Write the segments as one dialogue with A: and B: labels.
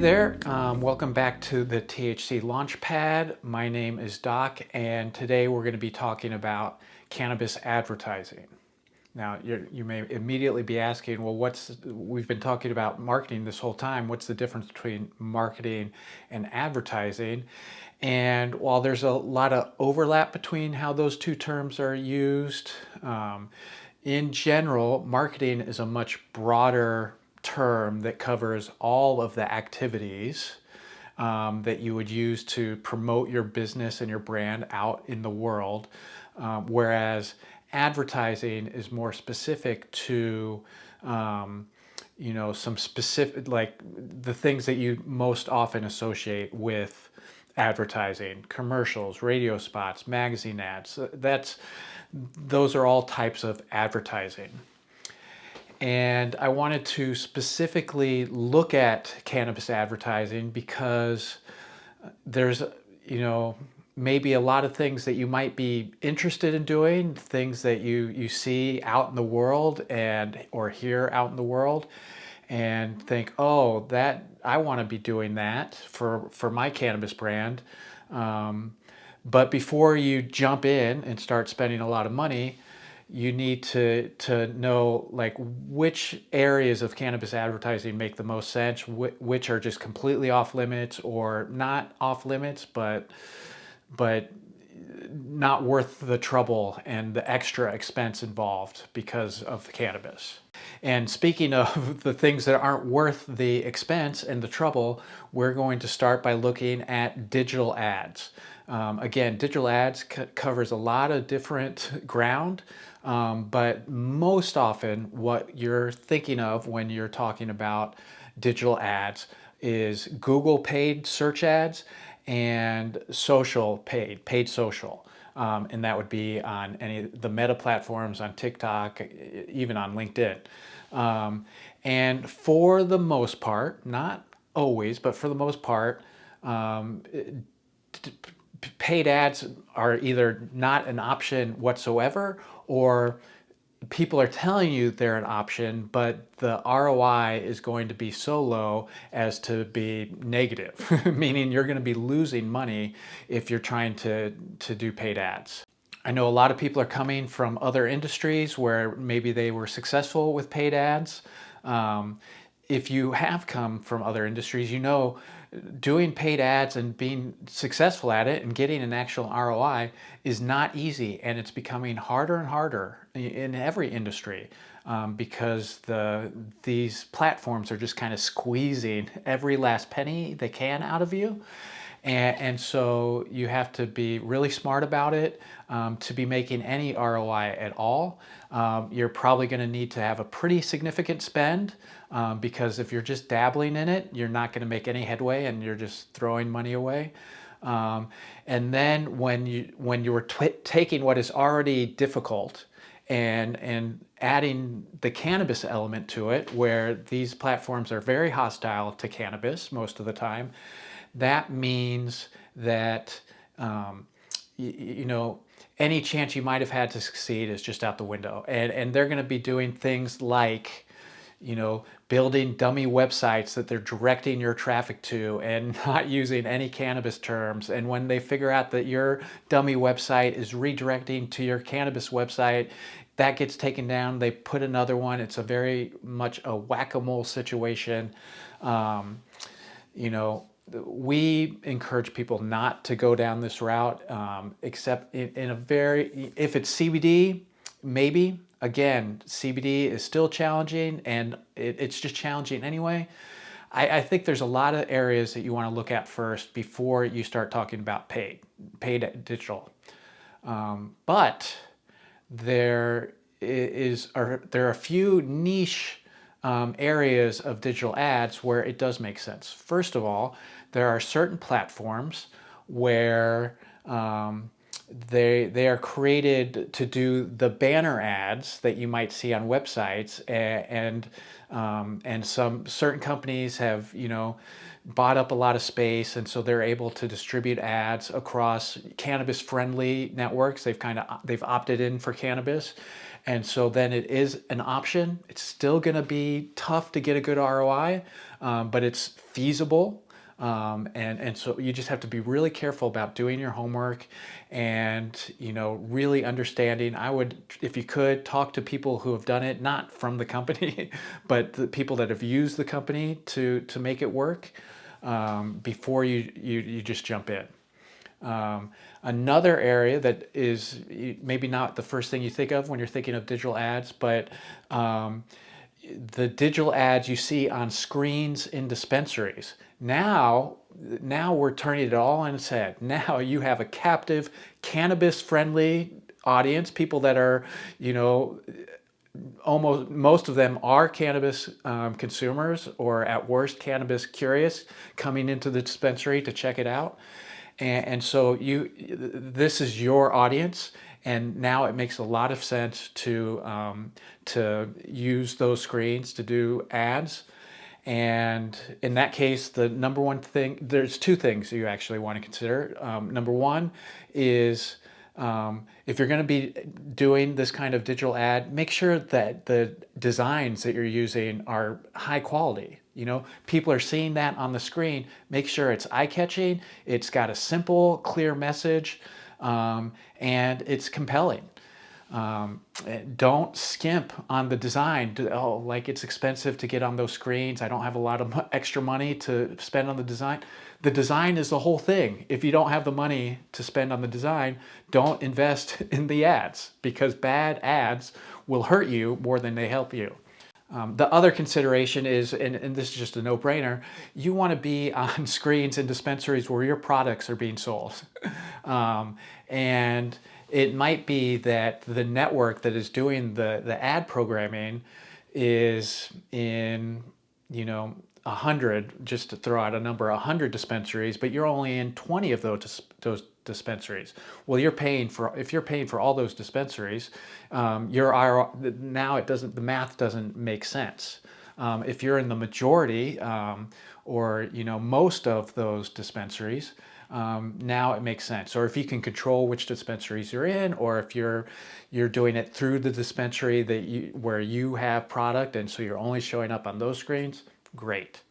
A: there, welcome back to the THC Launchpad. My name is Doc, and today we're going to be talking about cannabis advertising. Now, you may immediately be asking, well, we've been talking about marketing this whole time. What's the difference between marketing and advertising? And while there's a lot of overlap between how those two terms are used, in general, marketing is a much broader term that covers all of the activities that you would use to promote your business and your brand out in the world, whereas advertising is more specific to some specific, like the things that you most often associate with advertising: commercials, radio spots, magazine ads. Those are all types of advertising. And I wanted to specifically look at cannabis advertising because there's, maybe a lot of things that you might be interested in doing, things that you see out in the world or hear out in the world, and think, oh, that I want to be doing that for my cannabis brand. But before you jump in and start spending a lot of money, you need to know like which areas of cannabis advertising make the most sense, which are just completely off limits or not off limits, but not worth the trouble and the extra expense involved because of the cannabis. And speaking of the things that aren't worth the expense and the trouble, we're going to start by looking at digital ads. Again, digital ads covers a lot of different ground, but most often what you're thinking of when you're talking about digital ads is Google paid search ads and social paid social. And that would be on any of the meta platforms, on TikTok, even on LinkedIn. And for the most part, not always, but for the most part, paid ads are either not an option whatsoever, or people are telling you they're an option, but the ROI is going to be so low as to be negative, meaning you're going to be losing money if you're trying to do paid ads. I know a lot of people are coming from other industries where maybe they were successful with paid ads. If you have come from other industries, doing paid ads and being successful at it and getting an actual ROI is not easy, and it's becoming harder and harder in every industry because these platforms are just kind of squeezing every last penny they can out of you. And so you have to be really smart about it to be making any ROI at all. You're probably going to need to have a pretty significant spend because if you're just dabbling in it, you're not going to make any headway and you're just throwing money away. And then when you were taking what is already difficult and adding the cannabis element to it, where these platforms are very hostile to cannabis most of the time, that means that any chance you might have had to succeed is just out the window. And they're going to be doing things like building dummy websites that they're directing your traffic to and not using any cannabis terms. And when they figure out that your dummy website is redirecting to your cannabis website, that gets taken down. They put another one. It's a very much a whack-a-mole situation. We encourage people not to go down this route, except in a if it's CBD, maybe. Again, CBD is still challenging, and it's just challenging anyway. I think there's a lot of areas that you want to look at first before you start talking about paid digital. But there are a few niche areas of digital ads where it does make sense. First of all, there are certain platforms where they are created to do the banner ads that you might see on websites, and some certain companies have bought up a lot of space, and so they're able to distribute ads across cannabis friendly networks. They've opted in for cannabis, And so then it is an option. It's still going to be tough to get a good ROI, but it's feasible. And so you just have to be really careful about doing your homework and, really understanding. I would, if you could, talk to people who have done it, not from the company, but the people that have used the company to make it work, before you just jump in. Another area that is maybe not the first thing you think of when you're thinking of digital ads, but the digital ads you see on screens in dispensaries. Now we're turning it all on its head. Now you have a captive cannabis-friendly audience, people that are, almost most of them are cannabis consumers, or at worst cannabis curious, coming into the dispensary to check it out. And so this is your audience, and now it makes a lot of sense to use those screens to do ads. And in that case, the number one thing, there's two things you actually want to consider. Number one is, if you're going to be doing this kind of digital ad, make sure that the designs that you're using are high quality. People are seeing that on the screen. Make sure it's eye-catching, it's got a simple, clear message, and it's compelling. Don't skimp on the design. Oh, like it's expensive to get on those screens. I don't have a lot of extra money to spend on the design. The design is the whole thing. If you don't have the money to spend on the design, don't invest in the ads, because bad ads will hurt you more than they help you. The other consideration is, and this is just a no-brainer, you want to be on screens in dispensaries where your products are being sold. And it might be that the network that is doing the ad programming is in, 100, just to throw out a number, 100 dispensaries, but you're only in 20 of those dispensaries. Well, if you're paying for all those dispensaries, now the math doesn't make sense. If you're in the majority, or most of those dispensaries, now it makes sense. Or if you can control which dispensaries you're in, or if you're doing it through the dispensary where you have product, and so you're only showing up on those screens, great.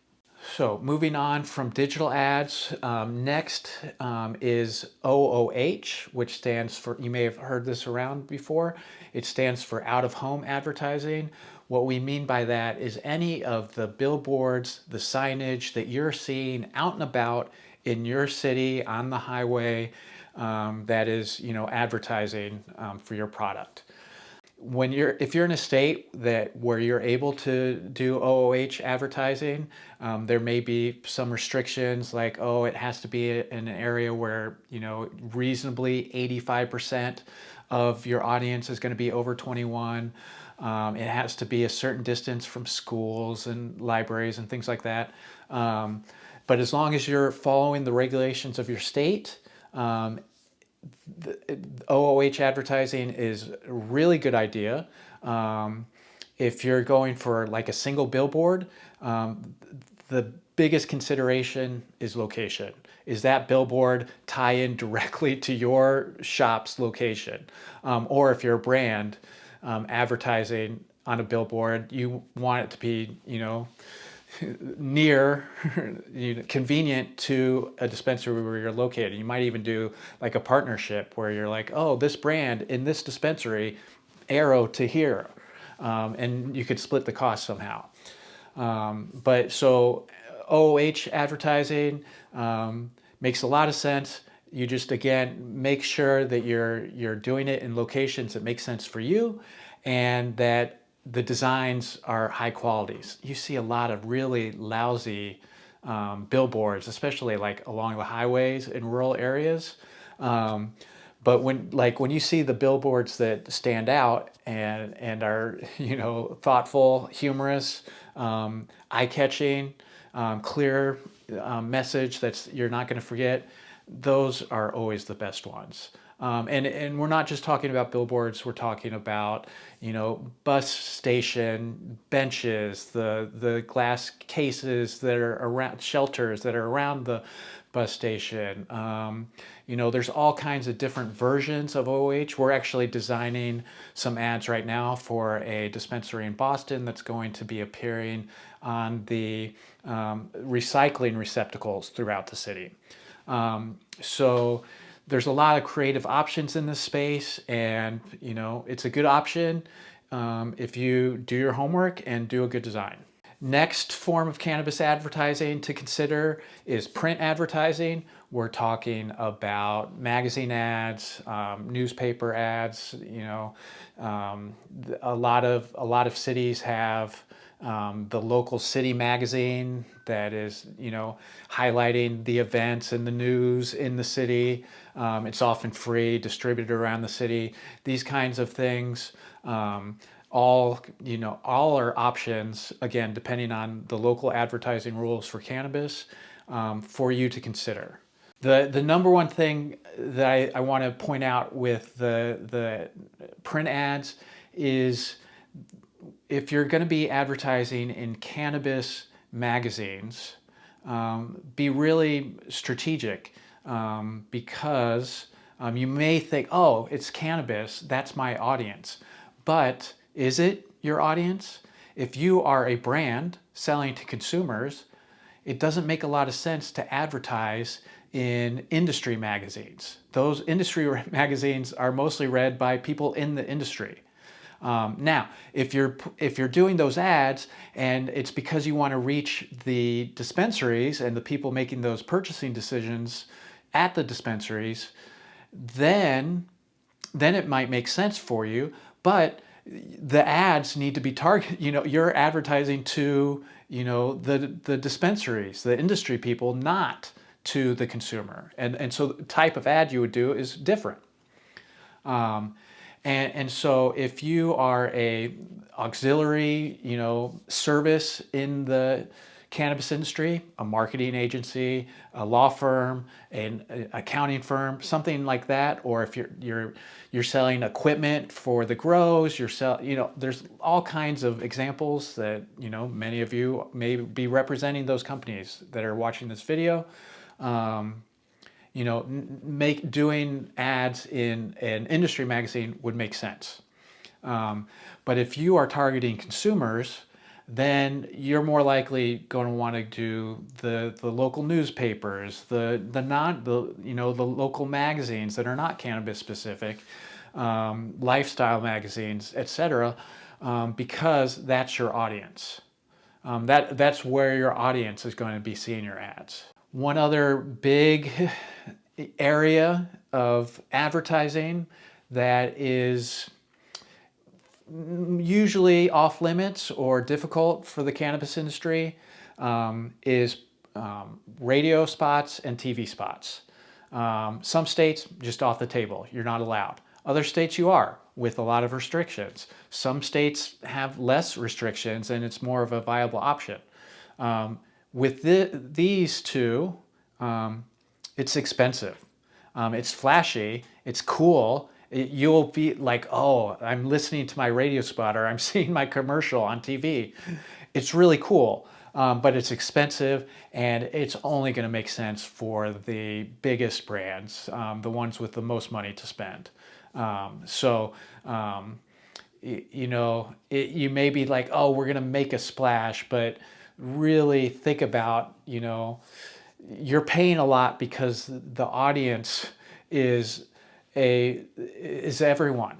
A: So moving on from digital ads, next is OOH, which stands for, you may have heard this around before, it stands for out-of-home advertising. What we mean by that is any of the billboards, the signage that you're seeing out and about in your city, on the highway, that is, advertising for your product. If you're in a state where you're able to do OOH advertising, there may be some restrictions, like, it has to be in an area where, reasonably 85% of your audience is going to be over 21. It has to be a certain distance from schools and libraries and things like that. But as long as you're following the regulations of your state, OOH advertising is a really good idea. If you're going for like a single billboard, the biggest consideration is location. Is that billboard tie in directly to your shop's location? Or if you're a brand advertising on a billboard, you want it to be, near, convenient to a dispensary where you're located. You might even do like a partnership where you're like, this brand in this dispensary, arrow to here, and you could split the cost somehow. But so OOH advertising makes a lot of sense. You just, again, make sure that you're doing it in locations that make sense for you, and that the designs are high qualities. You see a lot of really lousy billboards, especially like along the highways in rural areas. But when you see the billboards that stand out and are, thoughtful, humorous, eye-catching, clear message you're not going to forget, those are always the best ones. And we're not just talking about billboards. We're talking about, bus station benches, the glass cases that are around, shelters that are around the bus station. There's all kinds of different versions of OH. We're actually designing some ads right now for a dispensary in Boston that's going to be appearing on the recycling receptacles throughout the city. So there's a lot of creative options in this space, and it's a good option if you do your homework and do a good design. Next form of cannabis advertising to consider is print advertising. We're talking about magazine ads, newspaper ads. A lot of cities have the local city magazine that is, highlighting the events and the news in the city. It's often free, distributed around the city. These kinds of things. All are options, again, depending on the local advertising rules for cannabis, for you to consider. The number one thing that I want to point out with the print ads is, if you're going to be advertising in cannabis magazines, be really strategic, because you may think, oh, it's cannabis, that's my audience. But is it your audience? If you are a brand selling to consumers, it doesn't make a lot of sense to advertise in industry magazines. Those industry magazines are mostly read by people in the industry. Now, if you're doing those ads and it's because you want to reach the dispensaries and the people making those purchasing decisions at the dispensaries, then it might make sense for you. But the ads need to be targeted. You're advertising to the dispensaries, the industry people, not to the consumer. And so the type of ad you would do is different. And so if you are a auxiliary, service in the cannabis industry, a marketing agency, a law firm, an accounting firm, something like that, or if you're selling equipment for the grows, there's all kinds of examples that many of you may be representing those companies that are watching this video. Doing ads in an industry magazine would make sense. But if you are targeting consumers, then you're more likely going to want to do the local newspapers, the local magazines that are not cannabis specific, lifestyle magazines, etc., because that's your audience. That's where your audience is going to be seeing your ads. One other big area of advertising that is usually off limits or difficult for the cannabis industry is radio spots and TV spots. Some states, just off the table, you're not allowed. Other states you are, with a lot of restrictions. Some states have less restrictions and it's more of a viable option. With these two, it's expensive. It's flashy, it's cool. You'll be like, oh, I'm listening to my radio spot or I'm seeing my commercial on TV. It's really cool, but it's expensive, and it's only going to make sense for the biggest brands, the ones with the most money to spend. You may be like, oh, we're going to make a splash, but really think about, you're paying a lot because the audience is everyone.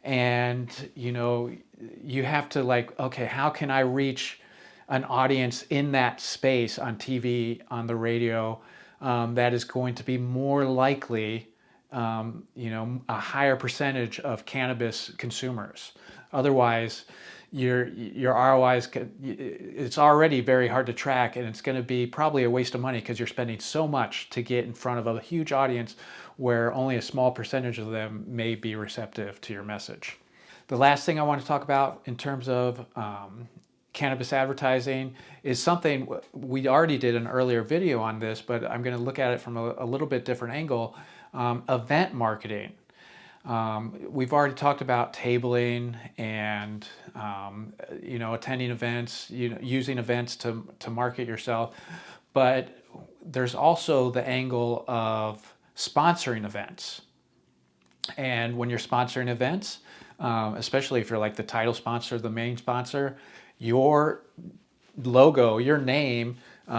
A: And, you have to okay, how can I reach an audience in that space on TV, on the radio, that is going to be more likely, a higher percentage of cannabis consumers. Otherwise, your ROI it's already very hard to track, and it's going to be probably a waste of money because you're spending so much to get in front of a huge audience where only a small percentage of them may be receptive to your message. The last thing I want to talk about in terms of cannabis advertising is something we already did an earlier video on this, but I'm going to look at it from a little bit different angle. Event marketing. We've already talked about tabling and attending events, using events to market yourself, but there's also the angle of sponsoring events. And when you're sponsoring events, especially if you're like the title sponsor, the main sponsor, your logo, your name,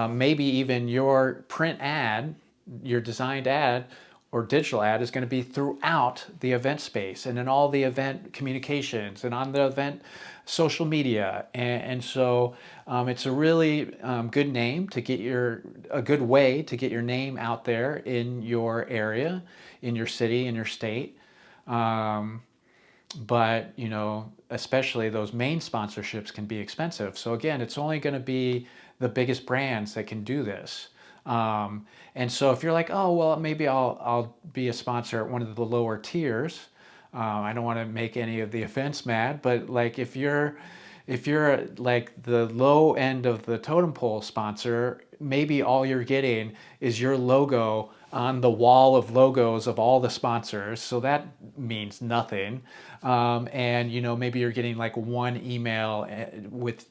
A: maybe even your print ad, your designed ad or digital ad is going to be throughout the event space and in all the event communications and on the event social media. And so it's a really good name to get a good way to get your name out there in your area, in your city, in your state. But especially those main sponsorships can be expensive. So again, it's only going to be the biggest brands that can do this. And so if you're like, oh well, maybe I'll be a sponsor at one of the lower tiers. I don't want to make any of the events mad, but like if you're like the low end of the totem pole sponsor, maybe all you're getting is your logo on the wall of logos of all the sponsors. So that means nothing. And maybe you're getting like one email with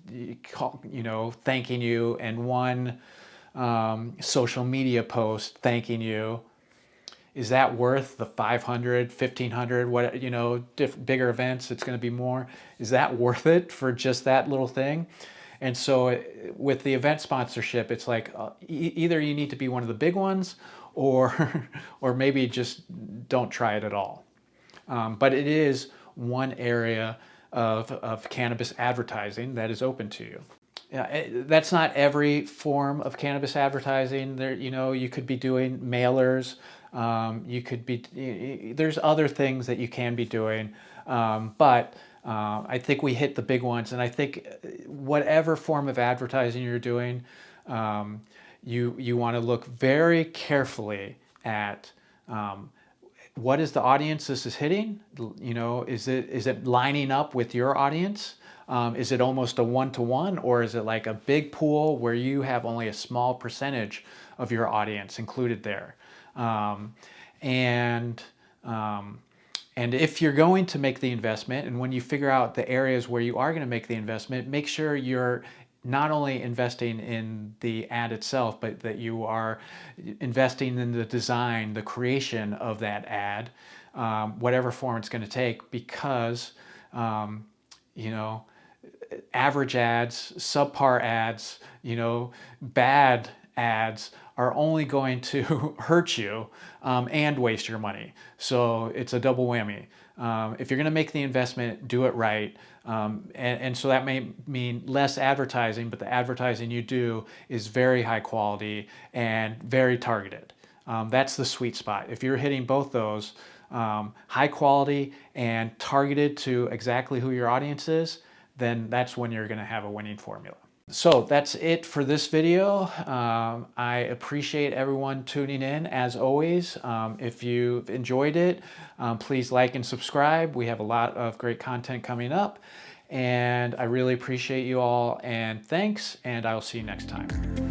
A: thanking you and one social media post thanking you. Is that worth the 500, 1500, what, bigger events, it's going to be more. Is that worth it for just that little thing? And so with the event sponsorship, it's like either you need to be one of the big ones or, or maybe just don't try it at all. But it is one area of cannabis advertising that is open to you. Yeah, that's not every form of cannabis advertising. There, you could be doing mailers. You could be. There's other things that you can be doing, but I think we hit the big ones. And I think whatever form of advertising you're doing, you want to look very carefully at. What is the audience this is hitting? Is it lining up with your audience? Is it almost a one-to-one, or is it like a big pool where you have only a small percentage of your audience included there? And if you're going to make the investment, and when you figure out the areas where you are going to make the investment, make sure you're not only investing in the ad itself, but that you are investing in the design, the creation of that ad, whatever form it's going to take, because average ads, subpar ads, bad ads are only going to hurt you and waste your money. So it's a double whammy. If you're going to make the investment, do it right. And so that may mean less advertising, but the advertising you do is very high quality and very targeted. That's the sweet spot. If you're hitting both those, high quality and targeted to exactly who your audience is, then that's when you're going to have a winning formula. So that's it for this video. I appreciate everyone tuning in as always. If you've enjoyed it, please like and subscribe. We have a lot of great content coming up, and I really appreciate you all, and thanks, and I'll see you next time.